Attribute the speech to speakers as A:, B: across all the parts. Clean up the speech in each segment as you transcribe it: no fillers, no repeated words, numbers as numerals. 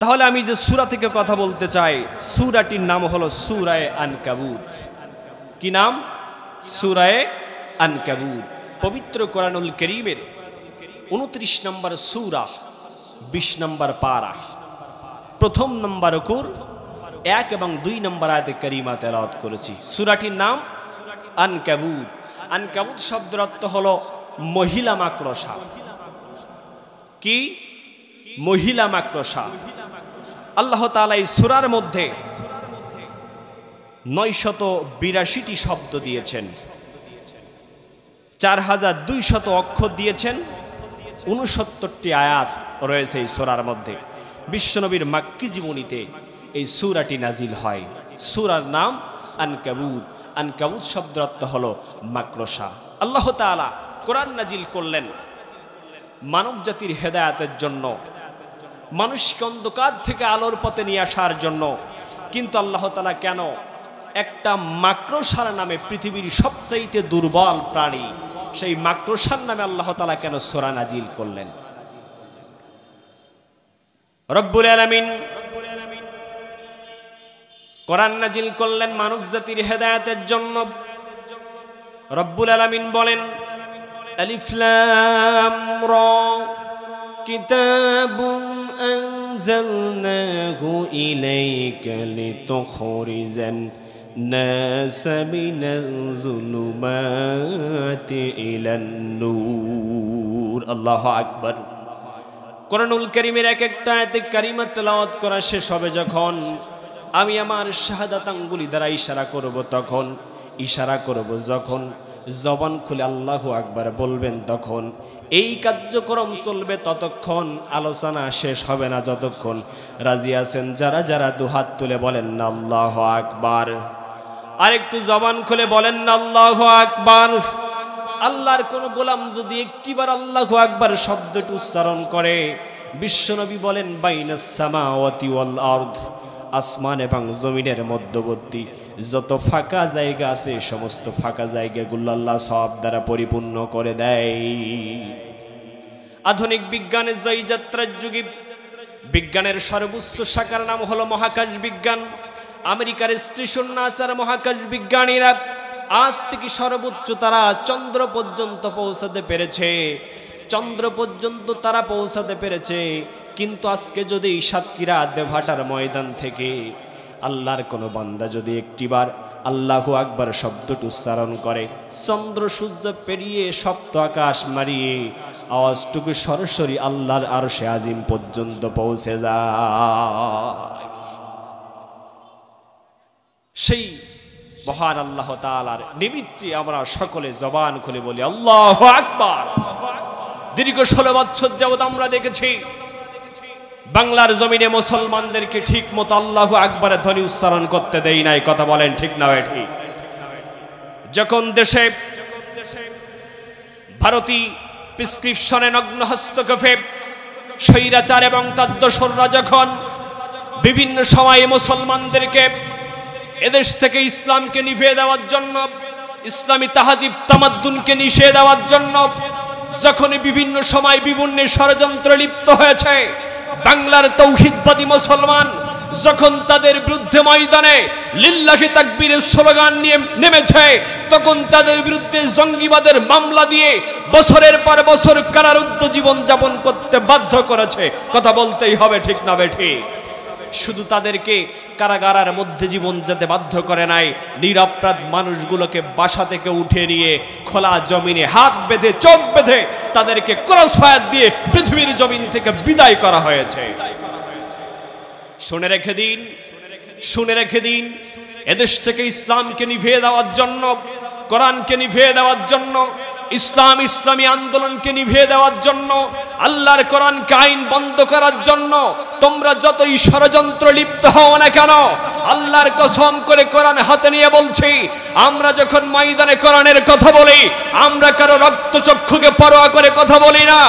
A: তাহলে আমি যে সূরা থেকে কথা বলতে চাই, সূরাটির নাম হলো সূরা আনকাবুত। কি নাম? সূরা আনকাবুত। পবিত্র কোরআনুল কারীমের 29 নম্বর সূরা, 20 নম্বর পারা, প্রথম নম্বর রুকুর 1 এবং 2 নম্বর আয়াতে কারিমা তেলাওয়াত করেছি। সূরাটির নাম আনকাবুত। আনকাবুত শব্দের অর্থ হলো মহিলা মাকড়সা। কি? মহিলা মাকড়সা। আল্লাহ তাআলা এই সূরার মধ্যে 982টি শব্দ দিয়েছেন, 4200 অক্ষর দিয়েছেন, 69টি আয়াত রয়েছে এই সূরার মধ্যে। বিশ্বনবীর মাক্কি জীবনীতে এই সূরাটি নাজিল হয়। সূরার নাম আনকাবুত। আনকাবুত শব্দের অর্থ হলো মাকড়সা। আল্লাহ তাআলা কোরআন নাজিল করলেন মানব জাতির হেদায়েতের জন্য, মানুষকে অন্ধকার থেকে আলোর পথে নিয়ে আসার জন্য। কিন্তু আল্লাহ তাআলা কেন একটা মাকড়সার নামে, পৃথিবীর সবচাইতে দুর্বল প্রাণী, সেই মাকড়সার নামে আল্লাহ তাআলা কেন সূরা নাজিল করলেন? রব্বুল আলামিন কোরআন নাজিল করলেন মানব জাতির হেদায়েতের জন্য। রব্বুল আলামিন বলেন, আলিফ লাম রা কিতাবুন আনজালনাহু ইলাইকা লিতুখরিজান নাস মিনাজ যুলুমাতি ইলান নূর। আল্লাহু আকবার। কোরআনুল কারীমের এক একটা আয়াতে কারিমা তেলাওয়াত করা শেষ হবে যখন, আমি আমার শাহাদাত আঙ্গুলি দ্বারা ইশারা করব, তখন ইশারা করব যখন জবান খুলে আল্লাহু আকবার বলবেন, তখন এই কার্যক্রম চলবে ততক্ষণ, আলোচনা শেষ হবে না যতক্ষণ। রাজি আছেন যারা যারা দুহাত তুলে বলেন না আল্লাহু আকবার? আর একটু জবান খুলে বলেন না আল্লাহু আকবার? আল্লাহর কোন গোলাম যদি একটিবার আল্লাহু আকবার শব্দটি উচ্চারণ করে, বিশ্বনবী বলেন বাইনাস সামাওয়াতি ওয়াল আরদ, আসমান এবং জমিনের মধ্যবর্তী যত ফাঁকা জায়গা আছে সমস্ত ফাঁকা জায়গাগুলো আল্লাহ সব দ্বারা পরিপূর্ণ করে দেয়। আধুনিক বিজ্ঞানের জয়যাত্রার যুগে বিজ্ঞানের সর্বোচ্চ শাখার নাম হলো মহাকাশ বিজ্ঞান। আমেরিকার স্টেশন নাসার মহাকাশ বিজ্ঞানীরা আজ থেকে সর্বোচ্চ তারা চন্দ্র পর্যন্ত পৌঁছাতে পেরেছে। চন্দ্র পর্যন্ত তারা পৌঁছাতে পেরেছে। কিন্তু আজকে যদি সাতক্ষীরা দেবহাটার ময়দান থেকে আল্লাহর কোনো বান্দা যদি একটিবার আল্লাহু আকবার শব্দটি উচ্চারণ করে, চন্দ্র সূর্য পেরিয়ে সপ্ত আকাশ মারিয়ে আওয়াজটুকু সরাসরি আল্লাহর আরশে আজিম পর্যন্ত পৌঁছে যায়। সেই মহান আল্লাহ তাআলার নিমিত্তে আমরা সকলে জবান খুলে বলি আল্লাহু আকবার। দীর্ঘ 16 বছর যাবত আমরা দেখেছি বাংলার জমিনে মুসলমানদেরকে ঠিক মতো আল্লাহু আকবারের ধ্বনি উচ্চারণ করতে দেই নাই। কথা বলেন ঠিক না ঠিক? যখন দেশে ভারতীয় প্রেসক্রিপশনে নগ্ন হস্তক্ষেপে স্বৈরাচার এবং তার দোসররা যখন বিভিন্ন সময়ে মুসলমানদেরকে এদেশ থেকে ইসলামকে নিভিয়ে দেওয়ার জন্য, ইসলামী তাহাজিব তামাদ্দুনকে নিষেধ দেওয়ার জন্য যখন বিভিন্ন সময় বিভিন্ন ষড়যন্ত্র লিপ্ত হয়েছে, বাংলার তৌহিদবাদী মুসলমান যখন তাদের বিরুদ্ধে ময়দানে লিল্লাহি তাকবীরের স্লোগান নিয়ে নেমেছে, তখন তাদের বিরুদ্ধে জঙ্গিবাদের মামলা দিয়ে বছরের পর বছর কারারুদ্ধ জীবন যাপন করতে বাধ্য করেছে। কথা বলতেই হবে ঠিক না বেঠিক? শুধু তাদেরকে কারাগারের মধ্যে জীবন যেতে বাধ্য করে নাই, নিরপরাধ মানুষগুলোকে বাসা থেকে উঠে নিয়ে খোলা জমিনে হাত বেঁধে চোখ বেঁধে তাদেরকে ক্রস ফায়ার দিয়ে পৃথিবীর জমিন থেকে বিদায় করা হয়েছে। শুনে রেখে দিন, শুনে রেখে দিন, এদেশ থেকে ইসলামকে নিভিয়ে দেওয়ার জন্য, কোরআনকে নিভিয়ে দেওয়ার জন্য, ইসলামী আন্দোলনকে নিভিয়ে দেওয়ার জন্য, আল্লাহর কোরআনকে আইন বন্ধ করার জন্য তোমরা যতই ষড়যন্ত্র লিপ্ত হও না কেন, আল্লাহর কসম করে কোরআন হাতে নিয়ে বলছি, আমরা যখন ময়দানে কোরআনের কথা বলি, আমরা কারো রক্তচক্ষুকে পরোয়া করে কথা বলি না।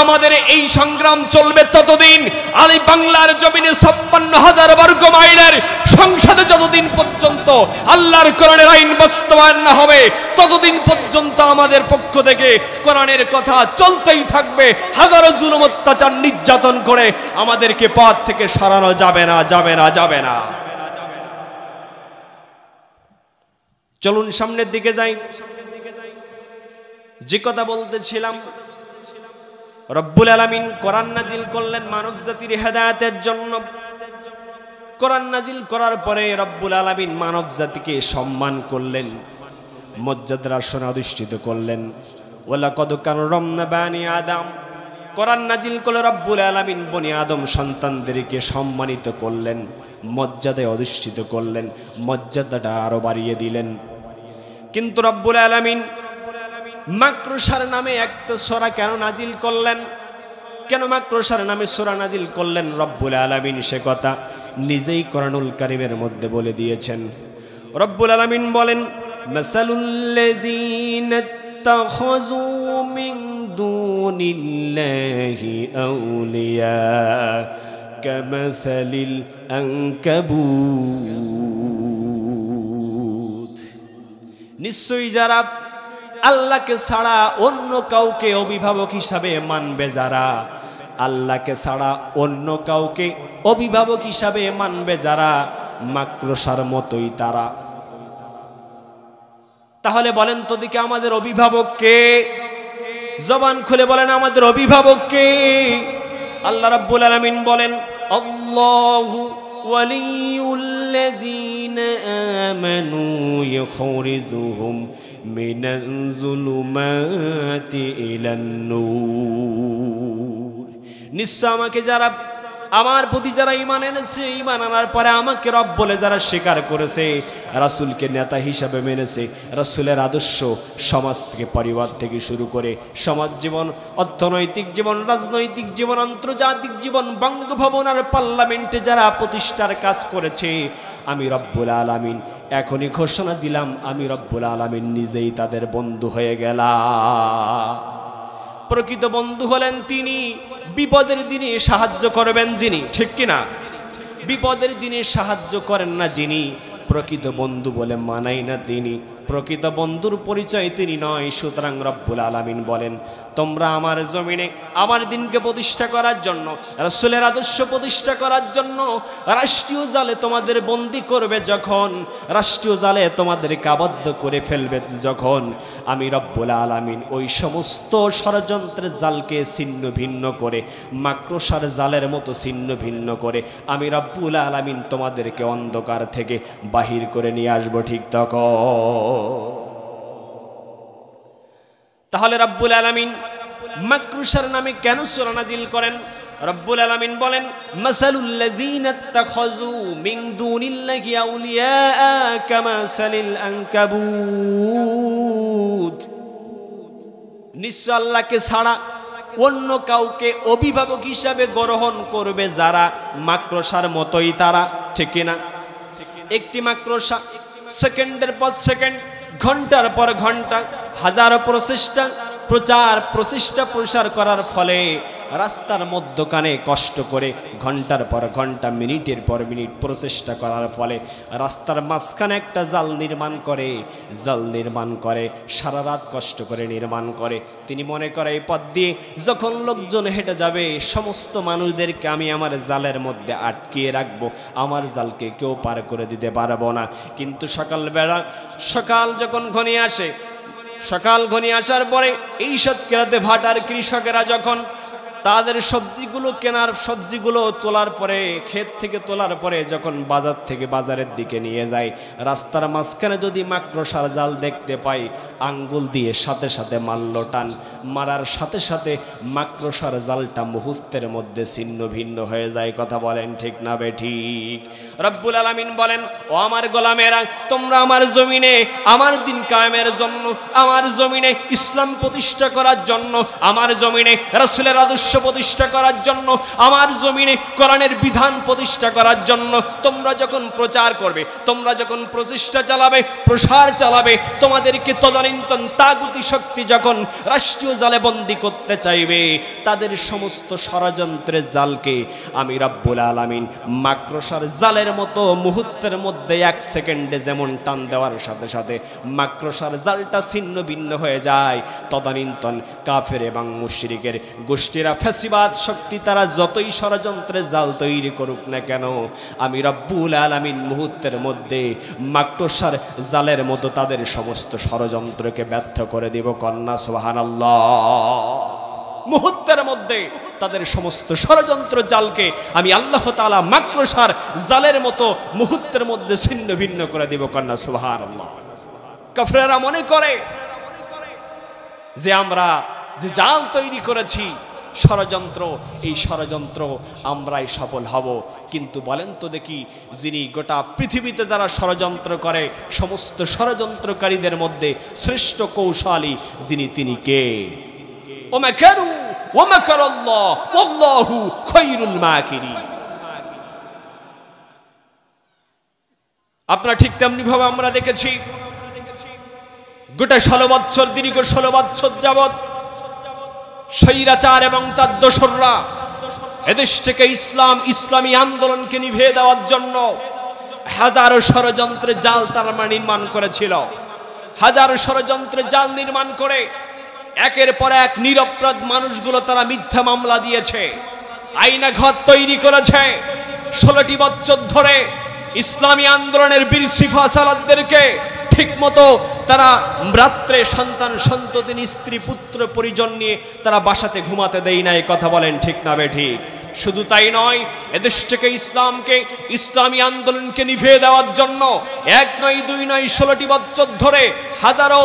A: আমাদের এই সংগ্রাম চলবে ততদিন, আলী বাংলার জমিনে 56,000 বর্গ মাইলের সংসদে যতদিন পর্যন্ত আল্লাহর আল্লাহর কোরআনের আইন বাস্তবায়ন না হবে ততদিন পর্যন্ত আমাদের পক্ষ থেকে কোরআনের কথা চলতেই থাকবে। হাজারো জুলুম অত্যাচার নির্যাতন করে আমাদেরকে পথ থেকে সরানো যাবে না, যাবে না, যাবে না। চলুন সামনের দিকে যাই। যে কথা বলতেছিলাম, রব্বুল আলামিন কোরআন নাজিল করলেন মানব জাতির হেদায়েতের জন্য। কোরআন নাজিল করার পরে রব্বুল আলামিন মানব জাতিকে সম্মান করলেন, মর্যাদার আসনে অধিষ্ঠিত করলেন। ওয়ালাকাদ কাররামনা বানি আদম, কোরআন নাজিল করে রব্বুল আলামিন বনি আদম সন্তানদেরকে সম্মানিত করলেন, মর্যাদায় অধিষ্ঠিত করলেন, মর্যাদাটা আরো বাড়িয়ে দিলেন। কিন্তু রব্বুল আলামিন মাকরুসার নামে একটা সূরা কেন নাজিল করলেন? কেন মাকরুসার নামে সূরা নাজিল করলেন? রব্বুল আলামিন সে কথা নিজেই কোরআনুল কারীমের মধ্যে বলে দিয়েছেন। রব্বুল আলামিন বলেন, মাসালুল্লাযীনা ইত্তাখাযু মিন দুনিল্লাহি আউলিয়া কামাসালিল আনকাবুত। নিশ্চয়ই যারা আল্লাহকে ছাড়া অন্য কাউকে অভিভাবক হিসাবে মানবে, যারা আল্লাহকে ছাড়া অন্য কাউকে অভিভাবক হিসাবে মানবে, যারা মাকরুসার মতোই তারা। তাহলে বলেন তো দিকে আমাদের অভিভাবক কে? জবান খুলে বলেন আমাদের অভিভাবক কে? আল্লাহ রাব্বুল আলামিন বলেন, আল্লাহু ওয়ালিউল্লাযীনা আমানু ইখরিজুহুম মিনাজ যুলুমাতি ইলান নূর। নিশ্চয় আমাকে যারা, আমার প্রতি যারা ঈমান এনেছে, ঈমান আনার পরে আমাকে রব বলে যারা স্বীকার করেছে, রাসূলকে নেতা হিসাবে মেনেছে, রাসূলের আদর্শ সমাজ থেকে, পরিবার থেকে শুরু করে সমাজ জীবন, অর্থনৈতিক জীবন, রাজনৈতিক জীবন, আন্তর্জাতিক জীবন, বঙ্গভবন আর পার্লামেন্টে যারা প্রতিষ্ঠার কাজ করেছে, আমি রব্বুল আলামিন এখনই ঘোষণা দিলাম, আমি রব্বুল আলামিন নিজেই তাদের বন্ধু হয়ে গেলাম। প্রকৃত বন্ধু হলেন তিনি, বিপদের দিনে সাহায্য করবেন যিনি, ঠিক কিনা? বিপদের দিনে সাহায্য করেন না যিনি, প্রকৃত বন্ধু বলে মানাই না তিনি, প্রকৃত বন্ধুর পরিচয় তিনি নয়। সুতরাং রব্বুল আলামিন বলেন, তোমরা আমার জমিনে আমার দিনকে প্রতিষ্ঠা করার জন্য, রাসূলের আদর্শ প্রতিষ্ঠা করার জন্য রাষ্ট্রীয় জালে তোমাদের বন্দী করবে যখন, রাষ্ট্রীয় জালে তোমাদেরকে আবদ্ধ করে ফেলবে যখন, আমি রব্বুল আলামিন ওই সমস্ত ষড়যন্ত্রের জালকে ছিন্ন ভিন্ন করে, মাকড়সার জালের মতো ছিন্ন ভিন্ন করে আমি রব্বুল আলামিন তোমাদেরকে অন্ধকার থেকে বাহির করে নিয়ে আসবো, ঠিক তখন। তাহলে রব্বুল আলামিন মাকরুসার নামে কেন সূরা নাজিল করেন? রব্বুল আলামিন বলেন, মাসালুল্লাযীনা ইত্তাখাযু মিন দুনিল্লাহি আউলিয়া কামাসালিল আনকাবুত। নিশ্চয় আল্লাহকে ছাড়া অন্য কাউকে অভিভাবক হিসাবে গ্রহণ করবে যারা, মাকড়সার মতোই তারা, ঠিক কিনা? একটি মাকড়সা সেকেন্ডের পর সেকেন্ড, ঘন্টার পর ঘন্টা, হাজারো প্রচেষ্টা, প্রসার করার ফলে রাস্তার মধ্যখানে কষ্ট করে ঘন্টার পর ঘন্টা, মিনিটের পর মিনিট প্রচেষ্টা করার ফলে রাস্তার মাঝখানে একটা জাল নির্মাণ করে, সারা রাত কষ্ট করে নির্মাণ করে। তিনি মনে করে এই পথ দিয়ে যখন লোকজন হেঁটে যাবে, সমস্ত মানুষদেরকে আমি আমার জালের মধ্যে আটকিয়ে রাখবো, আমার জালকে কেউ পার করে দিতে পারবো না। কিন্তু সকাল যখন ঘনিয়ে আসে, সকাল ঘনিয়ে আসার পরে এই সৎকেরাতে ভাটার কৃষকেরা যখন তাদের সবজিগুলো কেনার, সবজিগুলো তোলার পরে, ক্ষেত থেকে তোলার পরে যখন বাজার থেকে বাজারের দিকে নিয়ে যায়, রাস্তার মাঝখানে যদি মাকড়সার জাল দেখতে পাই, আঙ্গুল দিয়ে সাথে সাথে মারল টান, মারার সাথে সাথে মাকড়সার জালটা মুহূর্তের মধ্যে ছিন্ন ভিন্ন হয়ে যায়। কথা বলেন ঠিক না বেঠিক? রব্বুল আলামিন বলেন, ও আমার গোলামেরা, তোমরা আমার জমিনে আমার দিন কায়েমের জন্য, আমার জমিনে ইসলাম প্রতিষ্ঠা করার জন্য, আমার জমিনে রাসূলের আদর্শ প্রতিষ্ঠা করার জন্য, আমার জমিনে কোরআনের বিধান প্রতিষ্ঠা করার জন্য তোমরা যখন প্রচার করবে, তোমরা যখন প্রচেষ্টা চালাবে, প্রসার চালাবে, তোমাদেরকে তদানীন্তন তাগুতি শক্তি যখন রাষ্ট্রীয় জালে বন্দী করতে চাইবে, তাদের সমস্ত ষড়যন্ত্রের জালকে আমি রব্বুল আলামিন মাকড়সার জালের মতো মুহূর্তের মধ্যে 1 সেকেন্ডে যেমন টান দেওয়ার সাথে সাথে মাকড়সার জালটা ছিন্ন ভিন্ন হয়ে যায়, তদানীন্তন কাফের এবং মুশরিকের গোষ্ঠীরা, ফ্যাসিবাদ শক্তি তারা যতই ষড়যন্ত্রের জাল তৈরি করুক না কেন, আমি রব্বুল আলামিন মুহূর্তের মধ্যে মাকড়সার জালের মতো তাদের সমস্ত ষড়যন্ত্রকে ব্যর্থ করে দেব। কন্যা সুবহানাল্লাহ। মুহূর্তের মধ্যে তাদের সমস্ত ষড়যন্ত্র জালকে আমি আল্লাহ তাআলা মাকড়সার জালের মতো মুহূর্তের মধ্যে ছিন্ন ভিন্ন করে দেব। কন্যা সুবহানাল্লাহ। কাফেররা মনে করে যে আমরা যে জাল তৈরি করেছি ষড়যন্ত্র, এই ষড়যন্ত্র আমরাই সফল হব। কিন্তু বলেন তো দেখি, যিনি গোটা পৃথিবীতে যারা ষড়যন্ত্র করে সমস্ত ষড়যন্ত্রকারীদের মধ্যে শ্রেষ্ঠ কৌশলী যিনি, তিনি কে? ওমাকারু ওমাকারাল্লাহ ওয়াল্লাহু খায়রুল মাকিরিন। আপনারা ঠিক তেমনি ভাবে আমরা দেখেছি গোটা 16 বছর, দীর্ঘ 16 বছর যাবৎ স্বৈরাচার এবং তার দোসররা এদেশ থেকে ইসলামী আন্দোলনকে নিভিয়ে দেওয়ার জন্য হাজারো ষড়যন্ত্রের জাল তারা নির্মাণ করেছিল। হাজারো ষড়যন্ত্রের জাল নির্মাণ করে একের পর এক নিরপরাধ মানুষগুলো তারা মিথ্যা মামলা দিয়েছে, আইনা ঘর তৈরি করেছে। 16টি বছর ধরে ইসলামী আন্দোলনের বীর সিফা সালাতদেরকে ঠিক মতো তারা রাত্রে সন্তান সন্ততি স্ত্রী পুত্র পরিজন নিয়ে তারা বাসাতে ঘুমাতে দেয় না। এই কথা বলেন ঠিক না বেঠিক? শুধু তাই নয়, এদেশ থেকে ইসলামী আন্দোলনকে নিভিয়ে দেওয়ার জন্য 1 নয় 2 নয় 16টি বছর ধরে হাজারো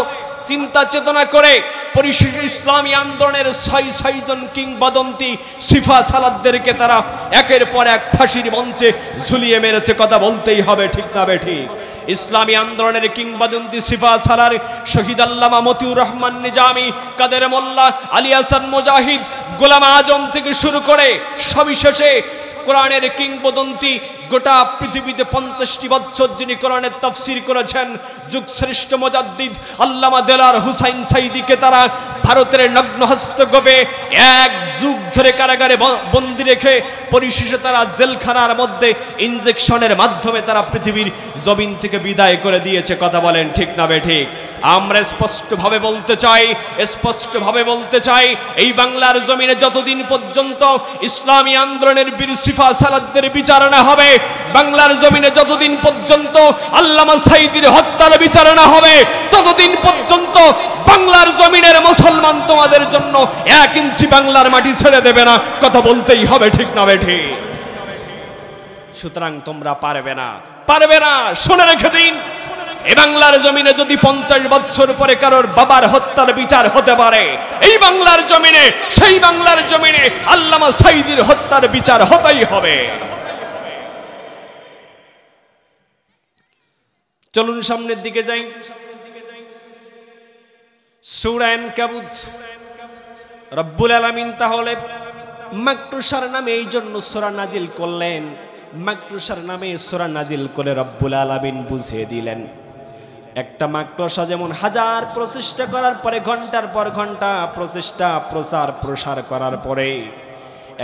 A: চিন্তা চেতনা করে পরিশেষে ইসলামী আন্দোলনের 6 জন কিংবদন্তি সিফা সালাতদেরকে তারা একের পর এক ফাঁসির মঞ্চে ঝুলিয়ে মেরেছে। কথা বলতেই হবে ঠিক না বেঠিক? ইসলামী আন্দোলনের কিংবদন্তি সিফা সালার শহীদ আল্লামা মতিউর রহমান নিজামী, কাদের মোল্লা, আলী হাসান মুজাহিদ, গোলাম আজম থেকে শুরু করে সবিশেষে কোরআনের কিংবদন্তি গোটা পৃথিবীতে 50টি বছর যিনি কোরআনের তাফসীর করেছেন যুগ শ্রেষ্ঠ মুজাদ্দিদ আল্লামা দেলার হুসাইন সাইদিকে তারা ভারতের নগ্ন হস্তক্ষেপে 1 যুগ ধরে কারাগারে বন্দী রেখে পরিশেষে তারা জেলখানার মধ্যে ইনজেকশনের মাধ্যমে তারা পৃথিবীর জমিন থেকে বিদায় করে দিয়েছে। কথা বলেন ঠিক না বেঠিক? আমরা স্পষ্টভাবে বলতে চাই এই বাংলার জমিনে যতদিন পর্যন্ত ইসলামী আন্দোলনের বীর সিফা সালাতদের বিচার না হবে, বাংলার জমিনে যতদিন পর্যন্ত আল্লামা সাইদির হত্যার বিচার না হবে, ততদিন পর্যন্ত বাংলার জমিনের মুসলমান তোমাদের জন্য 1 ইঞ্চি বাংলার মাটি ছেড়ে দেবে না। কথা বলতেই হবে ঠিক না বেঠিক? সুতরাং তোমরা পারবে না। শুনে রেখে দিন, এই বাংলার জমিনে যদি 50 বছর পরে কারোর বাবার হত্যার বিচার হতে পারে, এই বাংলার জমিনে, সেই বাংলার জমিনে আল্লামা সাইদির হত্যার বিচার হতেই হবে। চলুন সামনের দিকে যাই। সূরা আনকাবুত। রব্বুল আলামিন তাহলে মাকড়সার নামে এই জন্য সূরা নাজিল করলেন, মাকড়সার নামে সূরা নাজিল করে রব্বুল আলামিন বুঝিয়ে দিলেন একটা মাকড়সা যেমন হাজার প্রচেষ্টা করার পরে, ঘন্টার পর ঘন্টা প্রচেষ্টা প্রসার করার পরে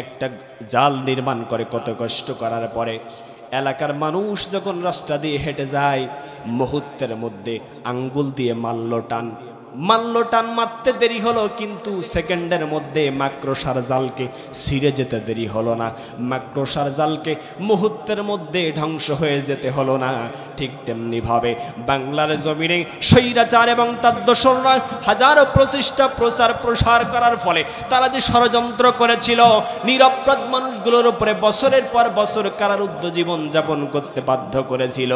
A: একটা জাল নির্মাণ করে, কত কষ্ট করার পরে এলাকার মানুষ যখন রাস্তা দিয়ে হেঁটে যায় মুহূর্তের মধ্যে আঙ্গুল দিয়ে মারল টান মারতে দেরি হলো, কিন্তু সেকেন্ডের মধ্যে মাকড়সার জালকে ছিঁড়ে যেতে দেরি হলো না, মাকড়সার জালকে মুহূর্তের মধ্যে ধ্বংস হয়ে যেতে হলো না। ঠিক তেমনি ভাবে বাংলার জমিনে স্বৈরাচার এবং তার দোসররা হাজারো প্রচেষ্টা প্রসার করার ফলে তারা যে ষড়যন্ত্র করেছিল, নিরপরাধ মানুষগুলোর উপরে বছরের পর বছর কারারুদ্ধ জীবন যাপন করতে বাধ্য করেছিল,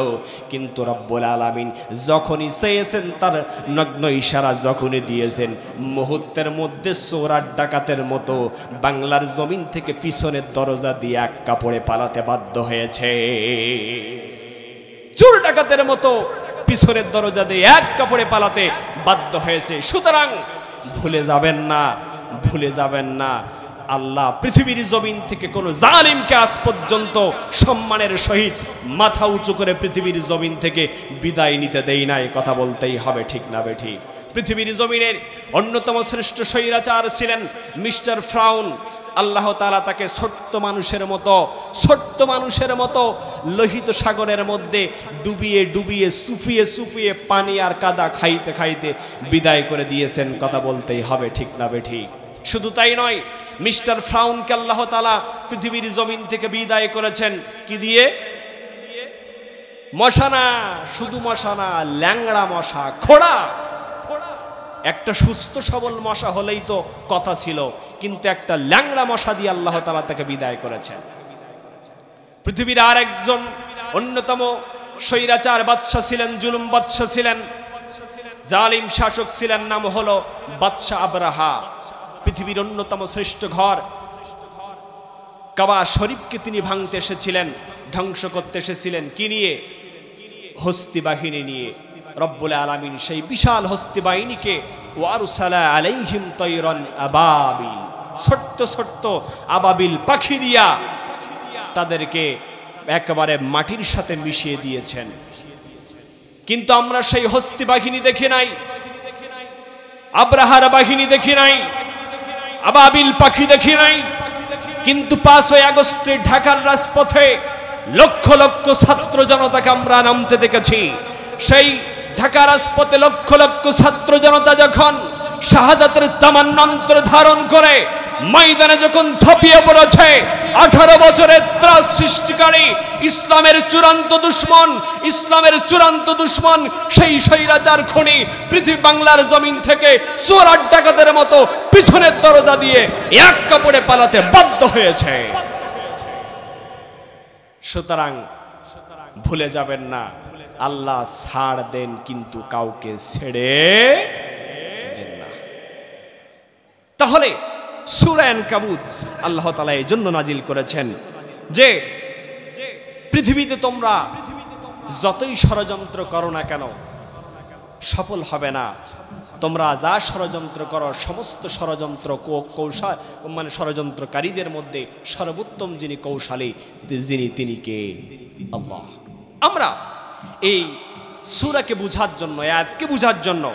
A: কিন্তু রব্বুল আলামিন যখনই চেয়েছেন তার নগ্ন ইশারা যখনই দিয়েছেন, মুহূর্তের মধ্যে চোর আর ডাকাতের মতো বাংলার জমিন থেকে পিছনের দরজা দিয়ে 1 কাপড়ে পালাতে বাধ্য হয়েছে। চোর ডাকাতের মতো পিছনের দরজা দিয়ে 1 কাপড়ে পালাতে বাধ্য হয়েছে। সুতরাং ভুলে যাবেন না আল্লাহ পৃথিবীর জমিন থেকে কোনো জালিমকে আজ পর্যন্ত সম্মানের সহিত মাথা উঁচু করে পৃথিবীর জমিন থেকে বিদায় নিতে দেই নাই। কথা বলতেই হবে, ঠিক না বেঠিক? পৃথিবীর জমিনের অন্যতম শ্রেষ্ঠ স্বৈরাচার ছিলেন মিস্টার ফ্রাউন। আল্লাহ তাআলা তাকে ছোট্ট মানুষের মতো লোহিত সাগরের মধ্যে ডুবিয়ে ডুবিয়ে সুফিয়ে সুফিয়ে পানি আর কাদা খাইতে খাইতে বিদায় করে দিয়েছেন। কথা বলতেই হবে, ঠিক না বেঠিক? শুধু তাই নয়, মিস্টার ফ্রাউনকে আল্লাহ তাআলা পৃথিবীর জমিন থেকে বিদায় করেছেন কি দিয়ে? মশা না, শুধু মশা না, ল্যাংড়া মশা, খোড়া। একটা সুস্থ সবল মশা হলেই তো কথা ছিল, কিন্তু একটা ল্যাংড়া মশা দিয়ে আল্লাহ তাআলা তাকে বিদায় করেছেন। পৃথিবীর আর একজন অন্যতম স্বৈরাচার বাদশা ছিলেন, জুলুম বাদশা ছিলেন, জালিম শাসক ছিলেন, নাম হলো বাদশা আবরাহা। পৃথিবীর অন্যতম শ্রেষ্ঠ ঘর কাবা শরীফকে তিনি ভাঙতে এসেছিলেন, ধ্বংস করতে এসেছিলেন কি নিয়ে? হস্তি বাহিনী নিয়ে। রব্বুল আলামিন সেই বিশাল হস্তি বাহিনীকে ওয়ারসালা আলাইহিম তায়রান আবাবিল, ছোট্ট ছোট্ট আবাবিল পাখি দিয়া তাদেরকে একেবারে মাটির সাথে মিশিয়ে দিয়েছেন। কিন্তু আমরা সেই হস্তি বাহিনী দেখি নাই, আব্রাহার বাহিনী দেখি নাই, আবাবিল পাখি দেখি নাই। কিন্তু 5ই আগস্টে ঢাকার রাজপথে লক্ষ লক্ষ ছাত্র জনতাকে আমরা নামতে দেখেছি। সেই ঢাকা রাজপথে লক্ষ লক্ষ ছাত্র জনতা যখন শাহাদাতের তামান্না অন্তরে ধারণ করে ময়দানে যখন ঝাঁপিয়ে পড়েছে, 18 বছরের ত্রাস সৃষ্টিকারী ইসলামের চূড়ান্ত দুশ্মন সেই স্বৈরাচার খুনি পৃথিবী বাংলার জমিন থেকে চোর আর ডাকাতের মতো পিছনের দরজা দিয়ে এক কাপড়ে পালাতে বাধ্য হয়েছে। সুতরাং ভুলে যাবেন না, আল্লাহ ছাড় দেন কিন্তু কাউকে ছেড়ে দেন না। তাহলে সূরা আনকাবুত আল্লাহ তাআলা এই জন্য নাজিল করেছেন যে পৃথিবীতে তোমরা যতই ষড়যন্ত্র করো না কেন সফল হবে না। তোমরা যা ষড়যন্ত্র করো সমস্ত ষড়যন্ত্র কৌশল মানে ষড়যন্ত্রকারীদের মধ্যে সর্বোত্তম যিনি কৌশলী তিনি কে? আল্লাহ। আমরা এই সূরাকে বুঝার জন্য, আয়াতকে বুঝার জন্য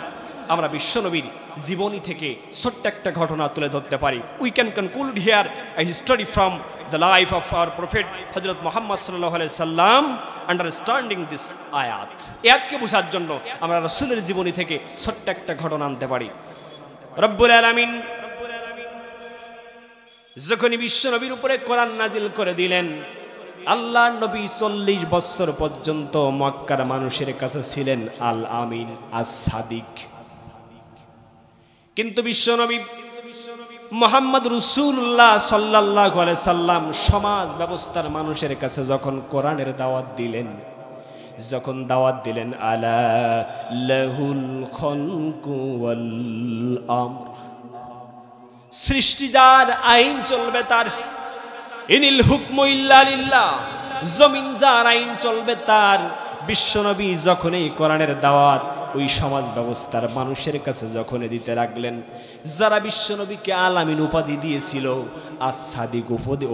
A: আমরা বিশ্বনবীর জীবনী থেকে ছোট্ট একটা ঘটনা তুলে ধরতে পারি। We can conclude here a history from the life of our prophet হযরত মুহাম্মদ সাল্লাল্লাহু আলাইহি সাল্লাম, আন্ডারস্ট্যান্ডিং দিস আয়াত। আয়াতকে বুঝার জন্য আমরা রাসূলের জীবনী থেকে ছোট্ট একটা ঘটনা আনতে পারি। রব্বুল আলামিন যখনই বিশ্বনবীর উপরে কোরআন নাজিল করে দিলেন, আল্লাহ নবী 40 বছর পর্যন্ত মক্কার মানুষের কাছে ছিলেন আল আমিন, আস-সাদিক। কিন্তু বিশ্বনবী মুহাম্মদ রাসূলুল্লাহ সাল্লাল্লাহু আলাইহি সাল্লাম সমাজ ব্যবস্থার মানুষের কাছে যখন কোরআনের দাওয়াত দিলেন, আলা লাহুল খালকু ওয়াল আমর, সৃষ্টি যার, আইন চলবে তার, ইনিল হুকমু ইল্লা লিল্লাহ, জমিন যার, আইন চলবে তার। বিশ্বনবী যখন এই কোরআনের দাওয়াত ওই সমাজ ব্যবস্থার মানুষের কাছে যখন দিতে লাগলেন, যারা বিশ্বনবীকে আল আমিন উপাধি দিয়েছিল, আস-সাদিক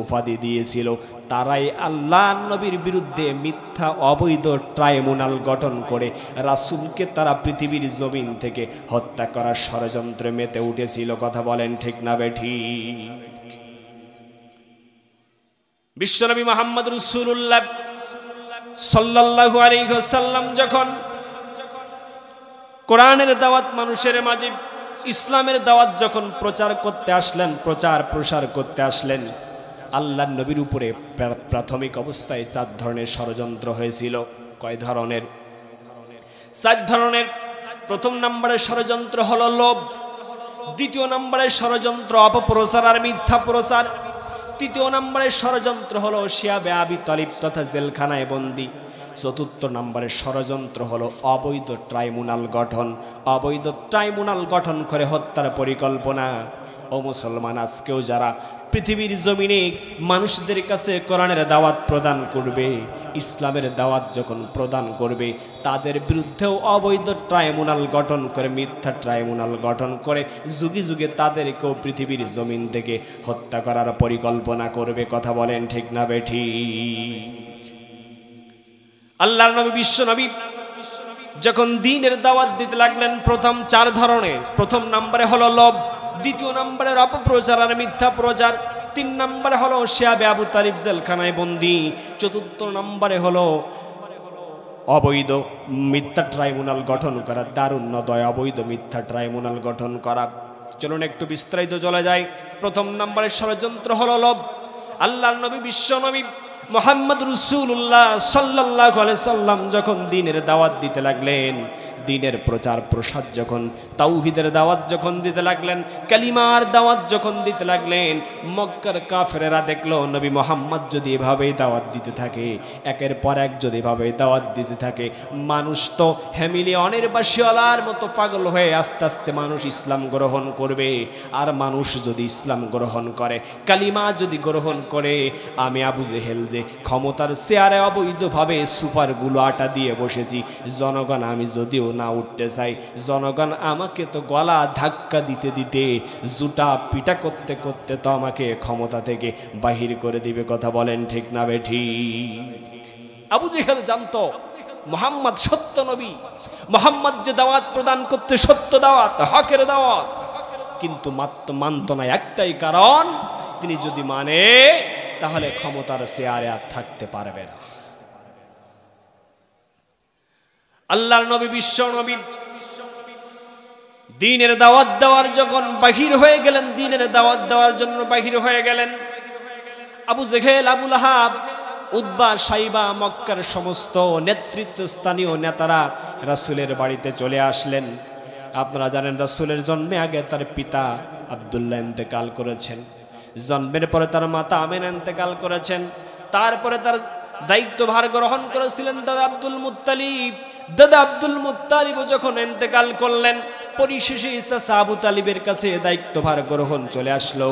A: উপাধি দিয়েছিল, তারাই আল্লাহ নবীর বিরুদ্ধে মিথ্যা অবৈধ ট্রাইব্যুনাল গঠন করে রাসূলকে তারা পৃথিবীর জমিন থেকে হত্যা করার ষড়যন্ত্রে মেতে উঠেছিল। কথা বলেন ঠিক না বেঠিক? বিশ্বনবী মুহাম্মদ রাসূলুল্লাহ সাল্লাল্লাহু আলাইহি ওয়াসাল্লাম যখন কোরআনের দাওয়াত মানুষের মাঝে, ইসলামের দাওয়াত যখন প্রচার প্রসার করতে আসলেন, আল্লাহর নবীর উপরে প্রাথমিক অবস্থায় 4 ধরনের ষড়যন্ত্র হয়েছিল। কয় ধরনের? 4 ধরনের। প্রথম নম্বরের ষড়যন্ত্র হলো লোভ, দ্বিতীয় নম্বরের ষড়যন্ত্র অপপ্রচার আর মিথ্যা প্রচার, তৃতীয় নম্বরের ষড়যন্ত্র হলো শিয়াবে আবি তালিব তথা জেলখানায় বন্দী, চতুর্থ নম্বরের ষড়যন্ত্র হলো অবৈধ ট্রাইব্যুনাল গঠন করে হত্যার পরিকল্পনা। ও মুসলমান, আজকেও যারা পৃথিবীর জমিনে মানুষদের কাছে কোরআনের দাওয়াত প্রদান করবে, ইসলামের দাওয়াত যখন প্রদান করবে, তাদের বিরুদ্ধেও অবৈধ ট্রাইব্যুনাল গঠন করে, মিথ্যা ট্রাইব্যুনাল গঠন করে যুগে যুগে তাদেরকেও পৃথিবীর জমিন থেকে হত্যা করার পরিকল্পনা করবে। কথা বলেন ঠিক না বেঠিক? আল্লাহর নবী বিশ্ব নবী যখন দ্বীনের দাওয়াত দিতে লাগলেন, প্রথম 4 ধরনের। প্রথম নম্বরে হলো লোভ, দ্বিতীয় নম্বরে অপপ্রচার আর মিথ্যা প্রচার, 3 নম্বরে হলো শিয়াবে আবু তালিব জেলখানায় বন্দী, 4 নম্বরে হলো অবৈধ মিথ্যা ট্রাইব্যুনাল গঠন করা, দারুণ নদয় অবৈধ মিথ্যা ট্রাইব্যুনাল গঠন করা। চলুন একটু বিস্তারিত চলে যায়। প্রথম নম্বরের ষড়যন্ত্র হলো লোভ। আল্লাহর নবী বিশ্ব নবী মুহাম্মদ রাসূলুল্লাহ সাল্লাল্লাহু আলাইহি সাল্লাম যখন দ্বীনের দাওয়াত দিতে লাগলেন, দ্বীনের প্রচার প্রসার যখন, তাওহীদের দাওয়াত যখন দিতে লাগলেন, কালিমার দাওয়াত যখন দিতে লাগলেন, মক্কার কাফেরেরা দেখলো নবী মুহাম্মদ যদি এভাবেই দাওয়াত দিতে থাকে, একের পর এক যদি এভাবেই দাওয়াত দিতে থাকে, মানুষ তো হ্যামিলিয়নের বাসিওয়ালার মতো পাগল হয়ে আস্তে আস্তে মানুষ ইসলাম গ্রহণ করবে। আর মানুষ যদি ইসলাম গ্রহণ করে, কালিমা যদি গ্রহণ করে, আমি আবু জেহেল যে ক্ষমতার চেয়ারে অবৈধভাবে সুপারগুলো আটা দিয়ে বসেছি, জনগণ আমি যদিও না উঠতে চাই, জনগণ আমাকে তো গলা ধাক্কা দিতে দিতে, জুতা পিটা করতে করতে তো আমাকে ক্ষমতা থেকে বাহির করে দিবে। কথা বলেন ঠিক না বেঠিক? আবু জেহেল জানতো মুহাম্মদ সত্য নবী, মুহাম্মদ যে দাওয়াত প্রদান করতে সত্য দাওয়াত, হকের দাওয়াত, কিন্তু মানত না একটাই কারণ, তিনি যদি মানে তাহলে ক্ষমতার চেয়ারে আর থাকতে পারবে না। আল্লাহর নবী বিশ্ব নবী দ্বীনের দাওয়াত দেওয়ার যখন বাহির হয়ে গেলেন, দ্বীনের দাওয়াত দেওয়ার জন্য বাহির হয়ে গেলেন, আবু জেহেল, আবু লাহাব, উতবা, সাইবা, মক্কার সমস্ত নেতৃত্বস্থানীয় নেতারা রাসূলের বাড়িতে চলে আসলেন। আপনারা জানেন রাসূলের জন্মে আগে তার পিতা আব্দুল্লাহ ইন্তেকাল করেছেন, জন্মের পরে তার মাতা আমিনা ইন্তেকাল করেছেন, তারপরে তার দায়িত্বভার গ্রহণ করেছিলেন দাদা আব্দুল মুত্তালিব। দাদা আব্দুল মুত্তালিব যখন ইন্তেকাল করলেন, পরিশেষে চাচা আবু তালিবের কাছে দায়িত্বভার গ্রহণ চলে আসলো।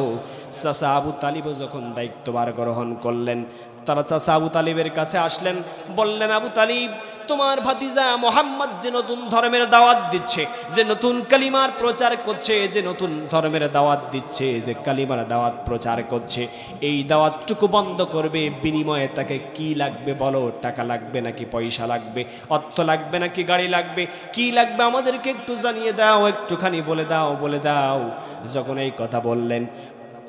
A: চাচা আবু তালিবও যখন দায়িত্বভার গ্রহণ করলেন, তারা চাচা আবু তালিবের কাছে আসলেন, বললেন, আবু তালিব, তোমার ভাতিজা মুহাম্মদ যে নতুন ধর্মের দাওয়াত দিচ্ছে, যে নতুন কালিমার প্রচার করছে, যে নতুন ধর্মের দাওয়াত দিচ্ছে, যে কালিমার দাওয়াত প্রচার করছে, এই দাওয়াতটুকু বন্ধ করবে, বিনিময়ে তাকে কি লাগবে বলো? টাকা লাগবে নাকি পয়সা লাগবে? অর্থ লাগবে নাকি গাড়ি লাগবে? কি লাগবে আমাদেরকে একটু জানিয়ে দাও, একটুখানি বলে দাও, বলে দাও। যখন এই কথা বললেন,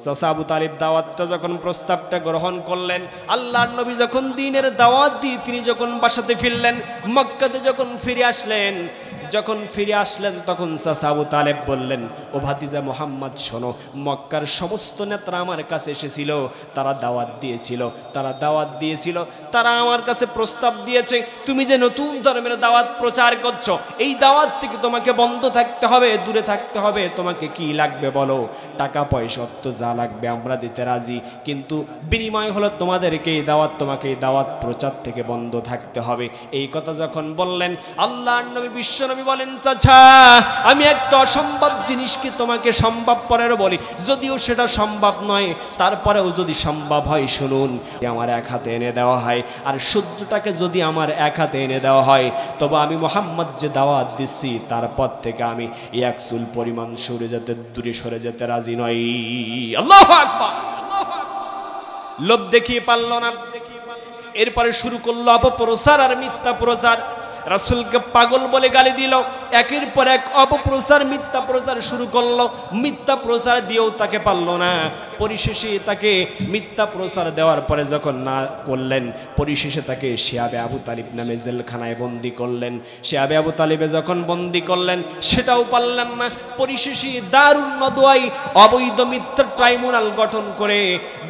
A: চাচা আবু তালিব দাওয়াতটা যখন প্রস্তাবটা গ্রহণ করলেন, আল্লাহর নবী যখন দ্বীনের দাওয়াত দিয়ে তিনি যখন বাসাতে ফিরলেন, মক্কাতে যখন ফিরে আসলেন, তখন চাচা আবু তালেব বললেন, ও ভাতিজা মুহাম্মদ শোনো, মক্কার সমস্ত নেতারা আমার কাছে এসেছিল, তারা দাওয়াত দিয়েছিল, তারা আমার কাছে প্রস্তাব দিয়েছে, তুমি যে নতুন ধর্মের দাওয়াত প্রচার করছো, এই দাওয়াত থেকে তোমাকে বন্ধ থাকতে হবে, দূরে থাকতে হবে। তোমাকে কি লাগবে বলো? টাকা পয়সা তো যা লাগবে আমরা দিতে রাজি, কিন্তু বিনিময় হলো তোমাকে এই দাওয়াত প্রচার থেকে বন্ধ থাকতে হবে। এই কথা যখন বললেন, আল্লাহর নবী বিশ্ব নবী বলেন, চাচা, আমি একটা অসম্ভব জিনিসকে তোমাকে সম্ভব পরের বলি, যদিও সেটা সম্ভব নয়, তারপরেও যদি সম্ভব হয় শুনুন, আমার এক হাতে এনে দেওয়া হয়, আর সূর্যটাকে যদি আমার এক হাতে এনে দেওয়া হয়, তবে আমি মুহাম্মদ যে দাওয়াত দিচ্ছি তারপর থেকে আমি এক চুল পরিমাণ দূরে সরে যেতে রাজি নই। আল্লাহু আকবার। লোভ দেখিয়ে পারল না, এরপরে শুরু করলো অপপ্রচার আর মিথ্যা প্রচার। রাসূলকে পাগল বলে গালি দিল, একের পর এক অপপ্রচার, মিথ্যা প্রচার শুরু করলো। মিথ্যা প্রচার দিয়েও তাকে পারল না, পরিশেষে তাকে মিথ্যা প্রচার দেওয়ার পরে যখন না করলেন, পরিশেষে তাকে শিয়াবে আবু তালিব নামে জেলখানায় বন্দি করলেন। শিয়াবে আবু তালিবে যখন বন্দি করলেন, সেটাও পারলেন না, পরিশেষে দারুন নদওয়ায় অবৈধ মিথ্যা ট্রাইব্যুনাল গঠন করে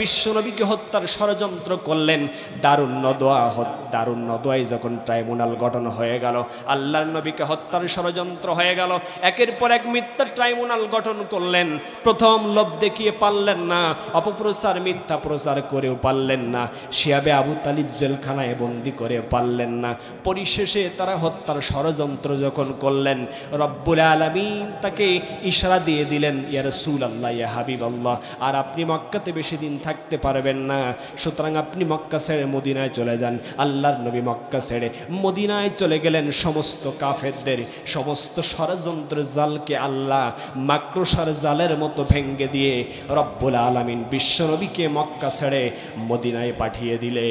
A: বিশ্বনবীকে হত্যার ষড়যন্ত্র করলেন। দারুন নদওয়ায় যখন ট্রাইব্যুনাল গঠন হয়ে গেল, আল্লাহর নবীকে হত্যার ষড়যন্ত্র হয়ে গেল, একের পর এক মিথ্যা ট্রাইব্যুনাল গঠন করলেন। প্রথম লোভ দেখিয়ে পারলেন না, না, অপপ্রচার মিথ্যা প্রচার করেও পারলেন না, শিয়াবে আবু তালিব জেলখানায় বন্দি করে পারলেন না। পরিশেষে তারা হত্যার ষড়যন্ত্র যখন করলেন, রব্বুল আলামিন তাকে ইশারা দিয়ে দিলেন, ইয়া রাসূলুল্লাহ, ইয়া হাবিবাল্লাহ, আর আপনি মক্কাতে বেশি দিন থাকতে পারবেন না, সুতরাং আপনি মক্কা ছেড়ে মদিনায় চলে যান। আল্লাহর নবী মক্কা ছেড়ে মদিনায় চলে গেলেন। সমস্ত কাফেরদের সমস্ত ষড়যন্ত্র জালকে আল্লাহ মাকড়সার জালের মতো ভেঙ্গে দিয়ে রব্বুল আলামিন বিশ্বনবীকে মক্কা ছেড়ে মদিনায় পাঠিয়ে দিলে।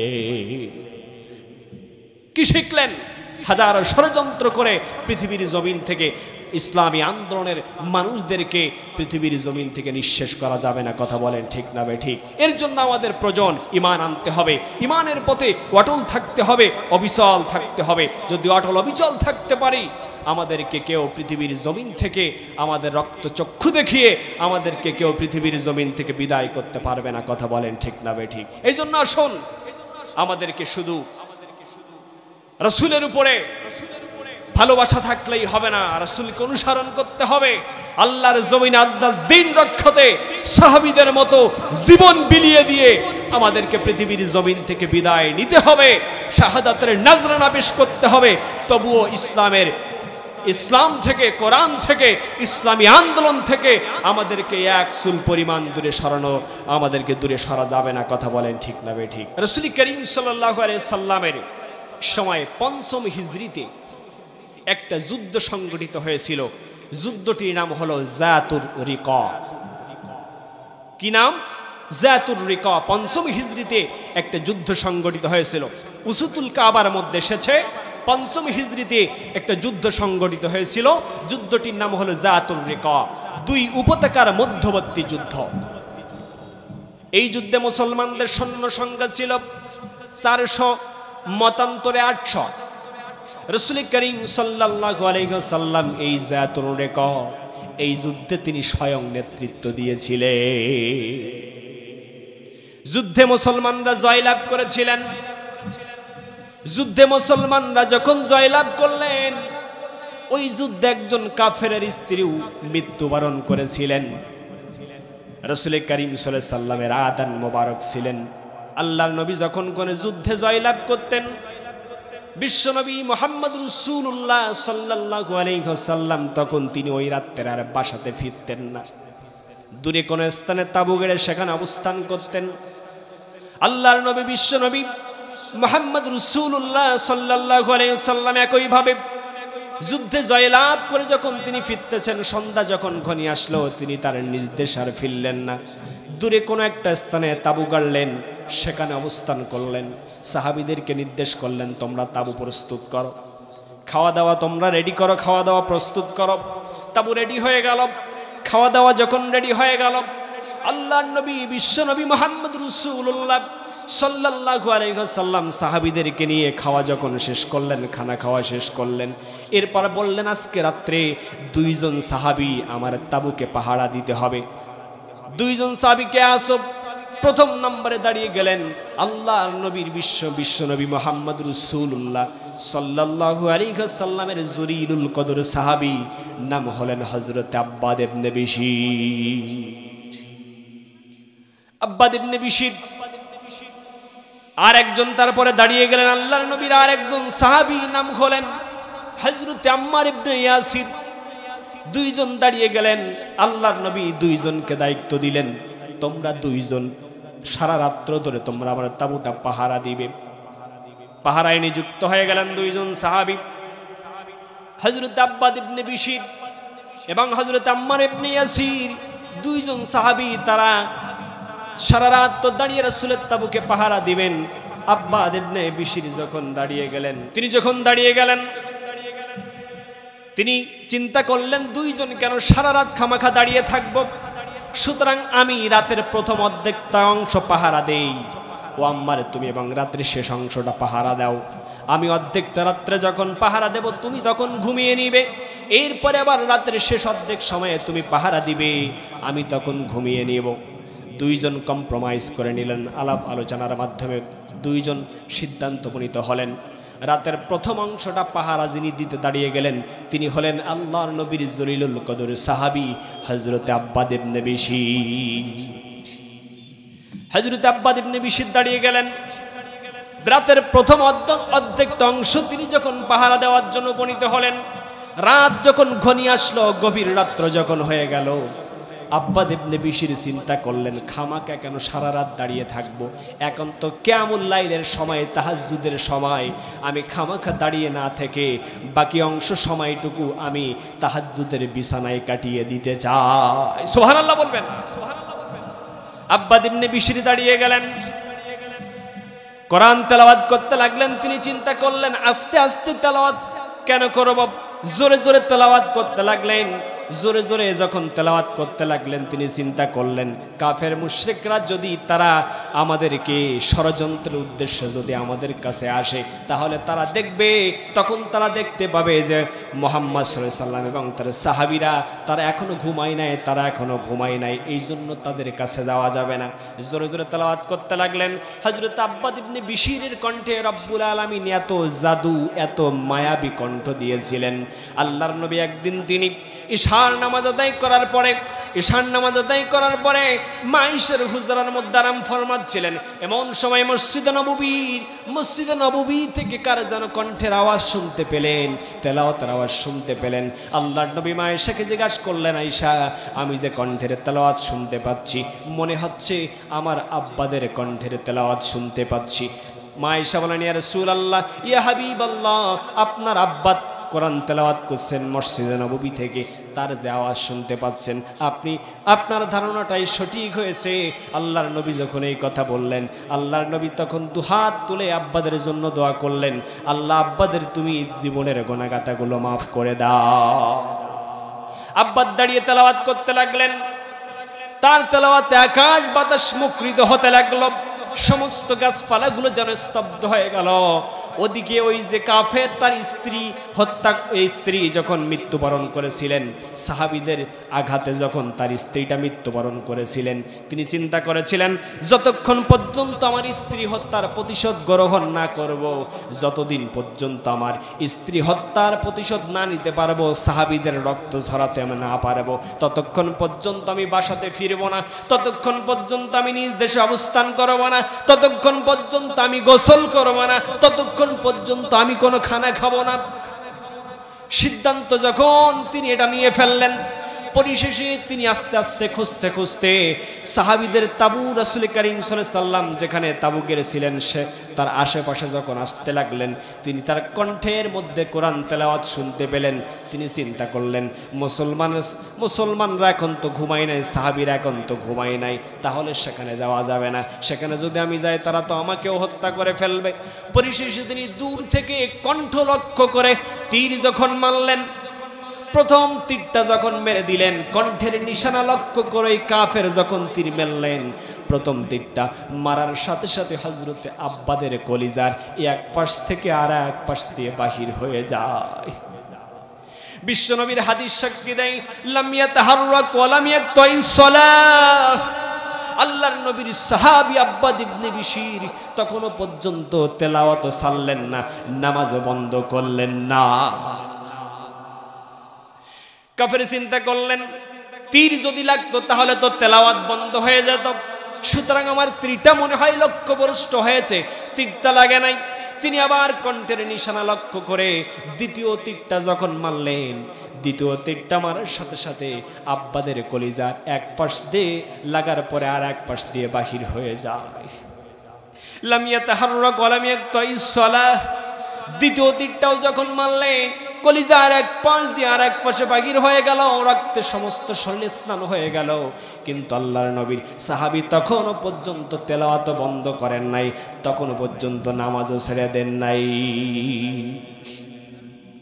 A: কি শিখলেন? হাজারো ষড়যন্ত্র করে পৃথিবীর জমিন থেকে ইসলামী আন্দোলনের মানুষদেরকে পৃথিবীর জমিন থেকে নিঃশেষ করা যাবে না। কথা বলেন ঠিক না ঠিক? এর জন্য আমাদের প্রয়োজন ঈমান আনতে হবে, ঈমানের পথে অটল থাকতে হবে, অবিচল থাকতে হবে। যদি অটল অবিচল থাকতে পারি, আমাদেরকে কেউ পৃথিবীর জমিন থেকে, আমাদের রক্ত চক্ষু দেখিয়ে আমাদেরকে কেউ পৃথিবীর জমিন থেকে বিদায় করতে পারবে না। কথা বলেন ঠিক না ঠিক? এই জন্য আসুন, আমাদেরকে শুধু রাসূলের উপরে ভালোবাসা থাকলেই হবে না, রাসূলকে অনুসরণ করতে হবে। আল্লাহর জমিনে আল্লাহর দ্বীন রক্ষাতে সাহাবীদের মতো জীবন বিলিয়ে দিয়ে আমাদেরকে পৃথিবীর জমিন থেকে বিদায় নিতে হবে, শাহাদাতের নজরানা পেশ করতে হবে। তবুও ইসলাম থেকে, কোরআন থেকে, ইসলামী আন্দোলন থেকে আমাদেরকে এক চুল পরিমাণ দূরে সরানো, আমাদেরকে দূরে সরা যাবে না। কথা বলেন ঠিক না ঠিক? রাসূল করিম সাল্লাল্লাহু আলাইহি সাল্লামের সময় ৫ম হিজরিতে একটা যুদ্ধ সংগঠিত হয়েছিল। যুদ্ধটির নাম হলো যাতুর রিকা। কি নাম? যাতুর রিকা। ৫ম হিজরিতে একটা যুদ্ধ সংগঠিত হয়েছিল। উসুতুল কাবার মধ্যে এসেছে ৫ম হিজরিতে একটা যুদ্ধ সংগঠিত হয়েছিল। যুদ্ধটির নাম হলো যাতুর রিকা, দুই উপত্যকার মধ্যবর্তী যুদ্ধ। এই যুদ্ধে মুসলমানদের সৈন্য সংখ্যা ছিল ৪০০, মতান্তরে ৮০০। রাসূল করিম সাল্লাল্লাহু আলাইহি ওয়াসাল্লাম এই যাতুর রিকা, এই যুদ্ধে তিনি স্বয়ং নেতৃত্ব দিয়েছিলেন। যুদ্ধে মুসলমানরা জয়লাভ করেছিলেন। যুদ্ধে মুসলমানরা যখন জয়লাভ করলেন, ওই যুদ্ধে একজন কাফেরের স্ত্রীও মৃত্যুবরণ করেছিলেন। রাসূল করিম সাল্লাল্লাহু আলাইহি ওয়াসাল্লামের আদান মোবারক ছিলেন। আল্লাহর নবী যখন কোন যুদ্ধে জয়লাভ করতেন, বিশ্বনবী মুহাম্মদ রাসূলুল্লাহ সাল্লাল্লাহু আলাইহি ওয়াসাল্লাম তখন তিনি ওই রাতের আর বাসাতে ফিরতেন না, দূরে কোন স্থানে তাঁবু গেড়ে সেখানে অবস্থান করতেন। আল্লাহর নবী বিশ্বনবী মুহাম্মদ রাসূলুল্লাহ সাল্লাল্লাহু আলাইহি ওয়াসাল্লাম একইভাবে যুদ্ধে জয়লাভ করে যখন তিনি ফিরতেছেন, সন্ধ্যা যখন ঘনিয়ে আসলো, তিনি তার নিজ দেশে আর ফিরলেন না, দূরে কোনো একটা স্থানে তাঁবু গাড়লেন, সেখানে অবস্থান করলেন। সাহাবীদেরকে নির্দেশ করলেন, তোমরা তাঁবু প্রস্তুত করো, খাওয়া দাওয়া তোমরা রেডি করো, খাওয়া দাওয়া প্রস্তুত করো। তাঁবু রেডি হয়ে গেল। খাওয়া দাওয়া যখন রেডি হয়ে গেল, আল্লাহর নবী বিশ্বনবী মুহাম্মদ রাসূলুল্লাহ সাল্লাল্লাহু আলাইহি ওয়াসাল্লাম সাহাবীদেরকে নিয়ে খাওয়া যখন শেষ করলেন, খানা খাওয়া শেষ করলেন, এরপর বললেন, আজকে রাত্রে ২ জন সাহাবী আমার তাঁবুকে পাহারা দিতে হবে। ২ জন সাহাবীকে আসব। প্রথম নম্বরে দাঁড়িয়ে গেলেন আল্লাহর নবীর বিশ্বনবী মুহাম্মদ রাসূলুল্লাহ সাল্লাল্লাহু আলাইহি ওয়াসাল্লামের জলিলুল কদর সাহাবী, নাম হলেন হযরত আব্বাদ ইবনে বিশির। আব্বাদ ইবনে বিশির। আর একজন তারপরে দাঁড়িয়ে গেলেন আল্লাহর নবীর আর একজন সাহাবী, নাম হলেন হযরত আম্মার ইবনে ইয়াসির। ২ জন দাঁড়িয়ে গেলেন। আল্লাহর নবী ২ জনকে দায়িত্ব দিলেন, তোমরা ২ জন সারা রাত্র ধরে তোমরা আমার তাঁবুটা পাহারা দিবে। পাহারায় নিযুক্ত হয়ে গেলেন ২ জন সাহাবী, হযরত আব্বাদ ইবনে বিশির এবং হযরত আম্মার ইবনে ইয়াসির। ২ জন সাহাবী তারা সারা রাত তো দাঁড়িয়ে রাসূলের তাঁবুকে পাহারা দিবেন। আব্বাদ ইবনে বিশির যখন দাঁড়িয়ে গেলেন, তিনি চিন্তা করলেন, ২ জন কেন সারা রাত খামাখা দাঁড়িয়ে থাকবো, সুতরাং আমি রাতের প্রথম অর্ধেকটা অংশ পাহারা দেই, ও আম্মার তুমি এবং রাত্রির শেষ অংশটা পাহারা দাও। আমি অর্ধেকটা রাত্রে যখন পাহারা দেব, তুমি তখন ঘুমিয়ে নিবে। এরপরে আবার রাত্রির শেষ অর্ধেক সময়ে তুমি পাহারা দিবে, আমি তখন ঘুমিয়ে নিব। ২ জন কম্প্রোমাইজ করে নিলেন। আলাপ আলোচনার মাধ্যমে ২ জন সিদ্ধান্ত উপনীত হলেন। রাতের প্রথম অংশটা পাহারা যিনি দিতে দাঁড়িয়ে গেলেন, তিনি হলেন আল্লাহর নবীর জলিলুল কদর সাহাবী হযরত আব্বাদ ইবনে বিশির। হযরত আব্বাদ ইবনে বিশির দাঁড়িয়ে গেলেন। রাতের প্রথম অর্ধেকটা অংশ তিনি যখন পাহারা দেওয়ার জন্য উপনীত হলেন, রাত যখন ঘনিয়ে আসলো, গভীর রাত্র যখন হয়ে গেল, আব্বাদ ইবনে বিশির চিন্তা করলেন, খামাকা কেন সারা রাত দাঁড়িয়ে থাকবো? এখন তো কিয়ামুল লাইলের সময়, তাহাজ্জুদের সময়, আমি খামাকা দাঁড়িয়ে না থেকে বাকি অংশ সময়টুকু আমি তাহাজ্জুদের বিছানায় কাটিয়ে দিতে চাই। সুবহানাল্লাহ বলবেন। আব্বাদ ইবনে বিশির দাঁড়িয়ে গেলেন, কোরআন তেলাওয়াত করতে লাগলেন। তিনি চিন্তা করলেন, আস্তে আস্তে তেলাওয়াত কেন করব? জোরে জোরে তেলাওয়াত করতে লাগলেন। জোরে জোরে যখন তেলাওয়াত করতে লাগলেন, তিনি চিন্তা করলেন, কাফের মুশরিকরা যদি তারা আমাদেরকে ষড়যন্ত্রের উদ্দেশ্যে যদি আমাদের কাছে আসে, তাহলে তারা দেখবে, তখন তারা দেখতে পাবে যে মুহাম্মদ সাল্লাল্লাহু আলাইহি সাল্লাম এবং তার সাহাবীরা তারা এখনো ঘুমায় নাই, এই জন্য তাদের কাছে যাওয়া যাবে না। জোরে জোরে তেলাওয়াত করতে লাগলেন। হযরত আব্বাদ ইবনে বিশিরের কণ্ঠে রব্বুল আলামিন এত জাদু, এত মায়াবী কণ্ঠ দিয়েছিলেন। আল্লাহর নবী একদিন তিনি ঈশার নামাজ আদায় করার পরে মাইশের হুজরার মধ্যে আরাম ফরমাচ্ছিলেন। এমন সময় মসজিদে নববী থেকে কার যেন কণ্ঠের আওয়াজ শুনতে পেলেন, তেলাওয়াতের আওয়াজ শুনতে পেলেন। আল্লাহর নবী মায়েশাকে জিজ্ঞাসা করলেন, আয়েশা, আমি যে কণ্ঠের তেলাওয়াত শুনতে পাচ্ছি, মনে হচ্ছে আমার আব্বাদের কণ্ঠের তেলাওয়াত শুনতে পাচ্ছি। মায়েশা বলেন, ইয়া রাসূলুল্লাহ, ইয়া হাবিবাল্লাহ, আপনার আব্বা কোরআন তেলাওয়াত করছেন মসজিদে নববী থেকে, তার যে আওয়াজ শুনতে পাচ্ছেন, আপনার ধারণাটাই সঠিক হয়েছে। আল্লাহর নবী যখন এই কথা বললেন, আল্লাহর নবী তখন দুহাত তুলে আব্বাদের জন্য দোয়া করলেন, আল্লাহ, আব্বাদের তুমি জীবনের গুনাহগাতাগুলো মাফ করে দাও। আব্বাদ দাঁড়িয়ে তেলাওয়াত করতে লাগলেন। তার তেলাওয়াতে আকাশ বাতাস মুখরিত হতে লাগলো, সমস্ত গাছপালাগুলো যেন স্তব্ধ হয়ে গেল। ওদিকে ওই যে কাফের, তার স্ত্রী যখন মৃত্যুবরণ করেছিলেন, সাহাবীদের আঘাতে যখন তার স্ত্রীটা মৃত্যুবরণ করেছিলেন, তিনি চিন্তা করেছিলেন, যতক্ষণ পর্যন্ত আমার স্ত্রী হত্যার প্রতিশোধ গ্রহণ না করব, যতদিন পর্যন্ত আমার স্ত্রী হত্যার প্রতিশোধ না নিতে পারবো, সাহাবীদের রক্ত ঝরাতে আমি না পারবো, ততক্ষণ পর্যন্ত আমি বাসাতে ফিরবো না, ততক্ষণ পর্যন্ত আমি নিজ দেশে অবস্থান করবো না, ততক্ষণ পর্যন্ত আমি গোসল করবো না, ততক্ষণ পর্যন্ত আমি কোনো খানা খাবো না। সিদ্ধান্ত যখন তিনি এটা নিয়ে ফেললেন, পরিশেষে তিনি আস্তে আস্তে খুঁজতে সাহাবীদের তাবু, রাসূল করিম সাল্লাল্লাহু আলাইহি সাল্লাম যেখানে তাবু গেড়েছিলেন, সে তার আশেপাশে যখন আসতে লাগলেন, তিনি তার কণ্ঠের মধ্যে কোরআন তেলাওয়াত শুনতে পেলেন। তিনি চিন্তা করলেন, মুসলমানরা এখন তো ঘুমায় নাই, সাহাবীরা এখন তো ঘুমায় নাই, তাহলে সেখানে যাওয়া যাবে না, সেখানে যদি আমি যাই তারা তো আমাকেও হত্যা করে ফেলবে। পরিশেষে তিনি দূর থেকে কণ্ঠ লক্ষ্য করে তীর যখন মারলেন, প্রথম তীরটা যখন মেরে দিলেন, কণ্ঠের নিশানা লক্ষ্য করে কাফের যখন তীর মেরলেন, প্রথম তীরটা মারার সাথে সাথে হযরতে আব্বাদের কলিজার এক পাশ থেকে আর এক পাশ দিয়ে বাহির হয়ে যায়। বিশ্বনবীর হাদিস সাক্ষী দেয়, লাম ইয়াতাহাররাক ওয়া লাম ইয়াকতাইস সালাহ। আল্লাহর নবীর সাহাবী আব্বাদ ইবনে বিশির তখনও পর্যন্ত তেলাওয়াত ছাড়লেন না, নামাজও বন্ধ করলেন না। কাফের চিন্তা করলেন, তীর যদি লাগতো তাহলে তো তেলাওয়াত বন্ধ হয়ে যেত, সুতরাং আমার তীরটা মনে হয় লক্ষ্যভ্রষ্ট হয়েছে, তীরটা লাগে নাই। তিনি আবার কণ্ঠের নিশানা লক্ষ্য করে দ্বিতীয় তীরটা যখন মারলেন, দ্বিতীয় তীরটা মারার সাথে সাথে আব্বাদের কলিজার এক পাশ দিয়ে লাগার পরে আর এক পাশ দিয়ে বাহির হয়ে যায়। লাম ইয়াতাহাররাক ওয়া লাম ইয়াকতাইস সালাহ। দ্বিতীয় তীরটাও যখন মারলেন, কলিজার এক পাশ দিয়ে আর এক পাশে বাহির হয়ে গেল, রক্তে সমস্ত শরীরে স্নান হয়ে গেল। কিন্তু আল্লাহর নবীর সাহাবী তখনও পর্যন্ত তেলাওয়াত বন্ধ করেন নাই, তখনও পর্যন্ত নামাজও ছেড়ে দেন নাই।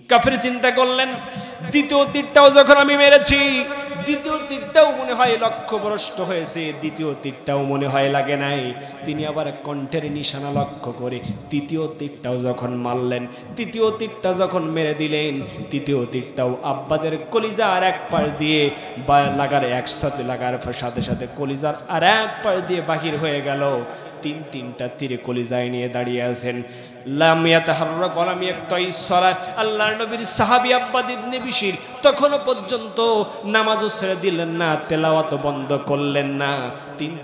A: কাফের চিন্তা করলেন, দ্বিতীয় তীরটাও যখন আমি মেরেছি, দ্বিতীয় তীরটাও মনে হয় লক্ষ্যভ্রষ্ট হয়েছে, দ্বিতীয় তীরটাও মনে হয় লাগে নাই। তিনি আবার কণ্ঠের নিশানা লক্ষ্য করে তৃতীয় তীরটাও যখন মারলেন, তৃতীয় তীরটা যখন মেরে দিলেন, তৃতীয় তীরটাও আব্বাদের কলিজার এক পাশ দিয়ে একসাথে লাগার সাথে সাথে কলিজার আর এক পাশ দিয়ে বাহির হয়ে গেল। তিনটা তীরে কলিজায় নিয়ে দাঁড়িয়ে আছেন লাম ইয়াতাহাররাক ওয়া লাম ইয়াকতাইস সালাহ। আল্লাহর নবীর সাহাবী আব্বাদ ইবনে বিশির তখনও পর্যন্ত নামাজও ছেড়ে দিলেন না, তেলাওয়াত বন্ধ করলেন না।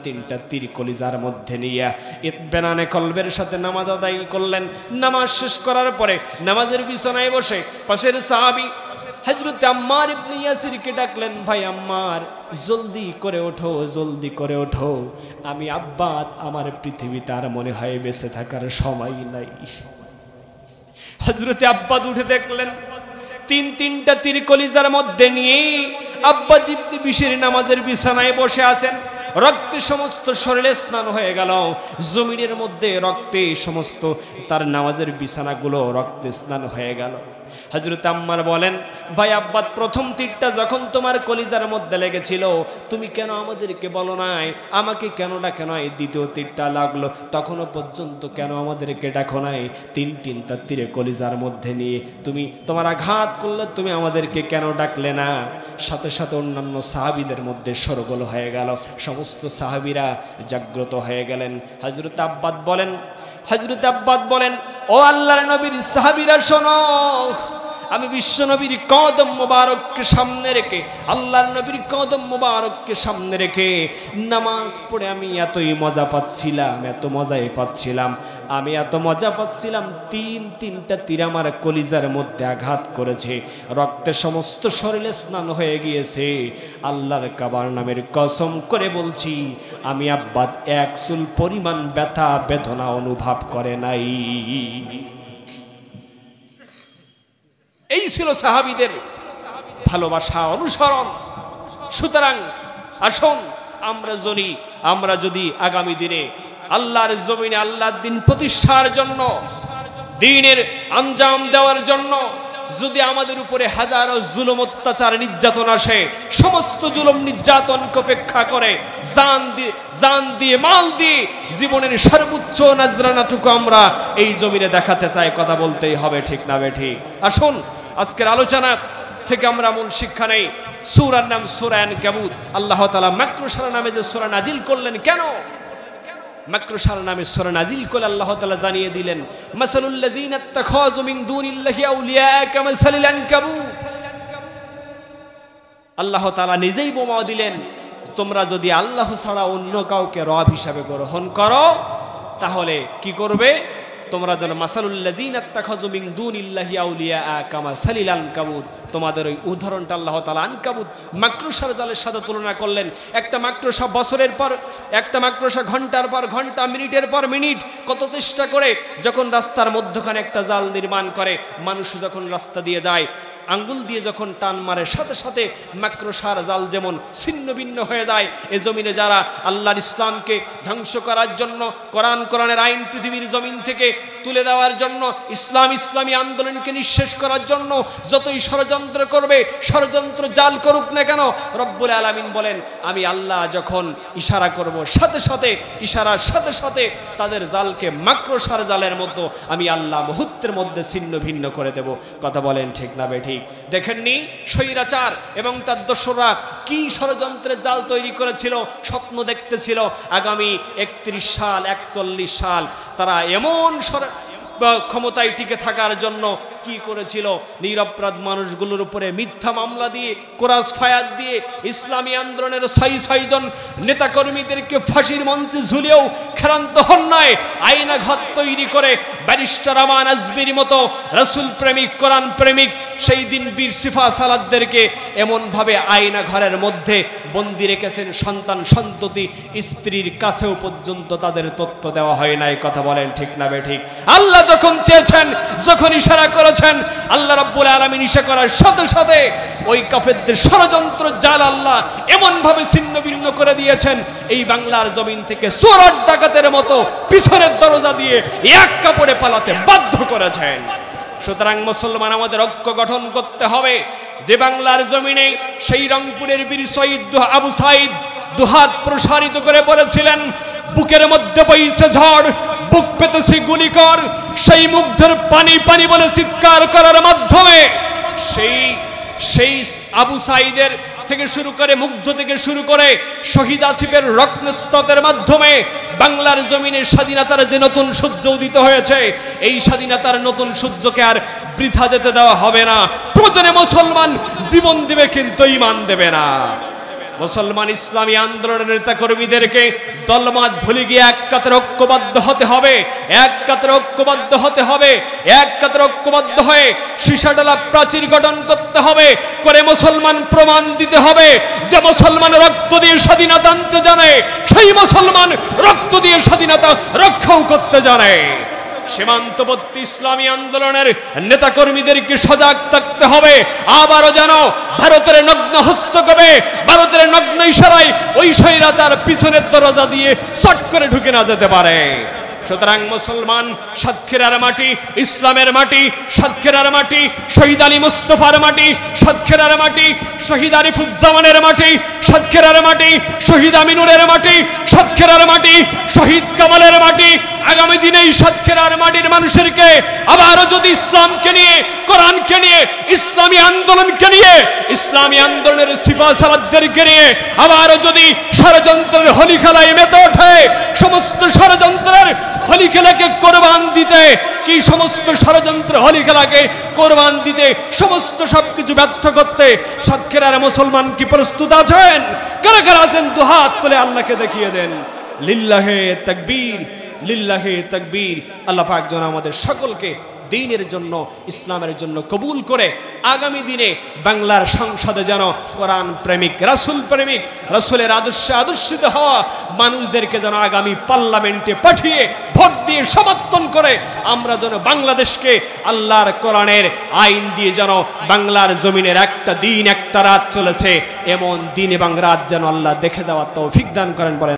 A: তিনটা তীর কলিজার মধ্যে নিয়ে ইতবেনানে কলবের সাথে নামাজ আদায় করলেন। নামাজ শেষ করার পরে নামাজের বিছানায় বসে পাশের সাহাবী হযরত আম্মার ইবনে ইয়াসিরকে ডাকলেন, ভাই আম্মার, জলদি করে ওঠো, জলদি করে ওঠো, আমি আব্বাদ, আমার পৃথিবীতে আর মনে হয় বেঁচে থাকার সময় নাই। হযরত আব্বাদ উঠে দেখলেন তিনটা তীর কলিজার মধ্যে নিয়ে আব্বাদ ইবনে বিশির নামাজের বিছানায় বসে আছেন। রক্তে সমস্ত শরীরে স্নান হয়ে গেল, জমিনের মধ্যে রক্তে সমস্ত তার নামাজের বিছানাগুলো রক্তে স্নান হয়ে গেল। হযরত আম্মার বলেন, ভাই আব্বাদ, প্রথম তীরটা যখন তোমার কলিজার মধ্যে লেগেছিল তুমি কেন আমাদেরকে বলো নাই, আমাকে কেন ডাকে নাই? দ্বিতীয় তীরটা লাগলো তখনও পর্যন্ত কেন আমাদেরকে ডাকো নাই? তিনটা তীরে কলিজার মধ্যে নিয়ে তুমি তোমার আঘাত করলে তুমি আমাদেরকে কেন ডাকলে না? সাথে সাথে অন্যান্য সাহাবীদের মধ্যে শোরগোল হয়ে গেল, সমস্ত সাহাবীরা জাগ্রত হয়ে গেলেন। হযরত আব্বাদ বলেন, ও আল্লাহর নবীর সাহাবীরা শোনো, আমি বিশ্ব নবীর কদম মোবারককে সামনে রেখে, আল্লাহর নবীর কদম মোবারককে সামনে রেখে নামাজ পড়ে আমি এতই মজা পাচ্ছিলাম, এত মজাই পাচ্ছিলাম, আমি এত মজা পাচ্ছিলাম। তিনটা তীর আমার কলিজার মধ্যে আঘাত করেছে, রক্তে সমস্ত শরীরে স্নান হয়ে গিয়েছে। আল্লাহর কাবার নামের কসম করে বলছি, আমি আব্বাদ এক চুল পরিমাণ ব্যথা বেদনা অনুভব করে নাই। এই ছিল সাহাবীদের ভালোবাসা, অনুসরণ। সুতরাং আসুন আমরা যদি আগামী দিনে আল্লাহর জমিনে আল্লাহর দিন প্রতিষ্ঠার জন্য, দ্বীনের আঞ্জাম দেওয়ার জন্য যদি আমাদের উপরে হাজারো জুলুম অত্যাচার নির্যাতন আসে, সমস্ত জুলুম নির্যাতনকে উপেক্ষা করে জান দিয়ে মাল দিয়ে জীবনের সর্বোচ্চ নজরানাটুকু আমরা এই জমিনে দেখাতে চাই, কথা বলতেই হবে, ঠিক না বেঠিক? আসুন আজকের আলোচনা থেকে আমরা মূল শিক্ষা নেই। সূরার নাম সূরা আনকাবুত। আল্লাহ তাআলা মাকরুশারা নামে যে সূরা নাজিল করলেন, কেন মাকরুশারা নামে সূরা নাজিল করে আল্লাহ তাআলা জানিয়ে দিলেন, মাসালুল লাযিনা ইত্তাখাযু মিন দুনিল্লাহি আউলিয়া কামাসালিল আনকাবুত। আল্লাহ তাআলা নিজেই বোমা দিলেন, তোমরা যদি আল্লাহ ছাড়া অন্য কাউকে রব হিসাবে গ্রহণ করো তাহলে কি করবে? তোমরা যেন মাসালুল লাযিনা ইত্তাখাযু মিন দুনিল্লাহি আউলিয়া কামাসালিল আনকাবুত, তোমাদের ওই উদাহরণটা আল্লাহ তাআলা আনকাবুত মাকড়সার জালের সাথে তুলনা করলেন। একটা মাকড়সা বছরের পর একটা মাকড়সা ঘন্টার পর ঘন্টা, মিনিটের পর মিনিট কত চেষ্টা করে যখন রাস্তার মধ্যখানে একটা জাল নির্মাণ করে, মানুষ যখন রাস্তা দিয়ে যায় আঙ্গুল দিয়ে যখন টান মারে সাথে সাথে মাকড়সার জাল যেমন ছিন্ন ভিন্ন হয়ে যায়। এ জমিনে যারা আল্লাহর ইসলামকে ধ্বংস করার জন্য, কোরআনের আইন পৃথিবীর জমিন থেকে তুলে দেওয়ার জন্য, ইসলামী আন্দোলনকে নিঃশেষ করার জন্য যতই ষড়যন্ত্র করবে, ষড়যন্ত্র জাল করুক না কেন, রব্বুল আলামিন বলেন আমি আল্লাহ যখন ইশারা করব ইশারার সাথে সাথে তাদের জালকে মাকড়সার জালের মতো আমি আল্লাহ মুহূর্তের মধ্যে ছিন্ন ভিন্ন করে দেব। কথা বলেন ঠিক না বেঠিক? দেখেননি স্বৈরাচার এবং তার দোসররা কি ষড়যন্ত্রের জাল তৈরি করেছিল, স্বপ্ন দেখতেছিল আগামী 31 সাল 41 সাল তারা এমন ক্ষমতায় টিকে থাকার জন্য কি করেছিল? নিরপরাধ মানুষগুলোর উপরে মিথ্যা মামলা দিয়ে, কোরাস ফায়ার দিয়ে, ইসলামী আন্দোলনের ৬ জন নেতাকর্মীদেরকে ফাঁসির মঞ্চে ঝুলিয়েও ক্ষান্ত হন নাই, আইনা ঘর তৈরি করে ব্যারিস্টার আমান আজমির মতো রাসূল প্রেমিক, কোরআন প্রেমিক সেই দিন বীর সিফা সালাদদেরকে এমনভাবে আয়না ঘরের মধ্যে বন্দি রেখেছেন, সন্তান সন্ততি স্ত্রীর কাছেও পর্যন্ত তাদের তথ্য দেওয়া হয় নাই। কথা বলেন ঠিক না বেঠিক? আল্লাহ যখন চেয়েছেন, যখন ইশারা করেছেন, আল্লাহ রাব্বুল আলামিন ইশারা করার সাথে সাথে ওই কাফেরদের ষড়যন্ত্র জাল আল্লাহ এমনভাবে ছিন্ন ভিন্ন করে দিয়েছেন, এই বাংলার জমিন থেকে চোর ডাকাতের মতো পিছনের দরজা দিয়ে এক কাপড়ে পালাতে বাধ্য করেছেন। সুতরাং মুসলমান আমাদের ঐক্য গঠন করতে হবে। যে বাংলার জমিনে সেই রংপুরের বীর শহীদ আবু সাইদ দুহাত প্রসারিত করে বলেছিলেন, বুকের মধ্যে বইছে ঝড়, বুক পেতেছি গুলি কর, সেই মুগ্ধের পানি পানি বলে চিৎকার করার মাধ্যমে সেই আবু সাইদের থেকে শুরু করে মুগ্ধ থেকে শুরু করে শহীদ আসিফের রত্নস্ততের মাধ্যমে বাংলার জমিনে স্বাধীনতার যে নতুন সূর্য উদিত হয়েছে, এই স্বাধীনতার নতুন সূর্যকে আর বৃথা যেতে দেওয়া হবে না। প্রয়োজনে মুসলমান জীবন দেবে, কিন্তু ঈমান দেবে না। মুসলমান ইসলামী আন্দোলনের নেতা কর্মীদেরকে দলমত ভুলে গিয়ে এক কাতারে ঐক্যবদ্ধ হতে হবে, এক কাতারে ঐক্যবদ্ধ হতে হবে, এক কাতারে ঐক্যবদ্ধ হয়ে সীসাডালা প্রাচীর গঠন করতে হবে, করে মুসলমান প্রমাণ দিতে হবে যে মুসলমান রক্ত দিয়ে স্বাধীনতা আনতে জানে, সেই মুসলমান রক্ত দিয়ে স্বাধীনতা রক্ষাও করতে জানে। সীমান্তবর্তী ইসলামী আন্দোলনের নেতাকর্মীদেরকে সজাগ থাকতে হবে, আবারও যেন ভারতের নগ্ন হস্তক্ষেপে, ভারতের নগ্ন ইশারায় ওই স্বৈরাচার পিছনের দরজা দিয়ে চট করে ঢুকে না যেতে পারে। সুতরাং মুসলমান সাতক্ষীরার মাটি ইসলামের মাটি, সাতক্ষীরার মাটি শহীদ আলী মুস্তফার মাটি, সাতক্ষীরার মাটি শহীদ আরিফুজ্জামানের মাটি, সাতক্ষীরার মাটি শহীদ আমিনুরের মাটি, সাতক্ষীরার মাটি শহীদ কামালের মাটি। আগামী দিনে এই সাতক্ষীরার মাটির মানুষেরকে আবারও যদি ইসলামকে নিয়ে, কোরআনকে নিয়ে, ইসলামী আন্দোলনকে নিয়ে, ইসলামী আন্দোলনের সিপাহসালারদেরকে নিয়ে আবারও যদি ষড়যন্ত্রের হোলি খেলায় মেতে ওঠে, সমস্ত ষড়যন্ত্রের হোলি খেলাকে কোরবান দিতে, কি সমস্ত ষড়যন্ত্র হোলি খেলাকে কোরবান দিতে, সমস্ত সবকিছু ব্যর্থ করতে সাতক্ষীরার মুসলমান কি প্রস্তুত আছেন? কারা কারা আছেন দুহাত তুলে আল্লাহকে দেখিয়ে দেন। লিল্লাহে তাকবীর, লিল্লাহে তাকবীর। আল্লাহ পাক যেন আমাদের সকলকে দ্বীনের জন্য, ইসলামের জন্য কবুল করে আগামী দিনে বাংলার সংসদে যেন কোরআন প্রেমিক, রাসূল প্রেমিক, রাসূলের আদর্শে আদর্শিত হওয়া মানুষদেরকে যেন আগামী পার্লামেন্টে পাঠিয়ে ভোট দিয়ে সমর্থন করে আমরা যেন বাংলাদেশকে আল্লাহর কোরআনের আইন দিয়ে যেন বাংলার জমিনের একটা দিন একটা রাত চলেছে, এমন দিন এবং রাত যেন আল্লাহ দেখে দেওয়ার তৌফিক দান করেন বলেন।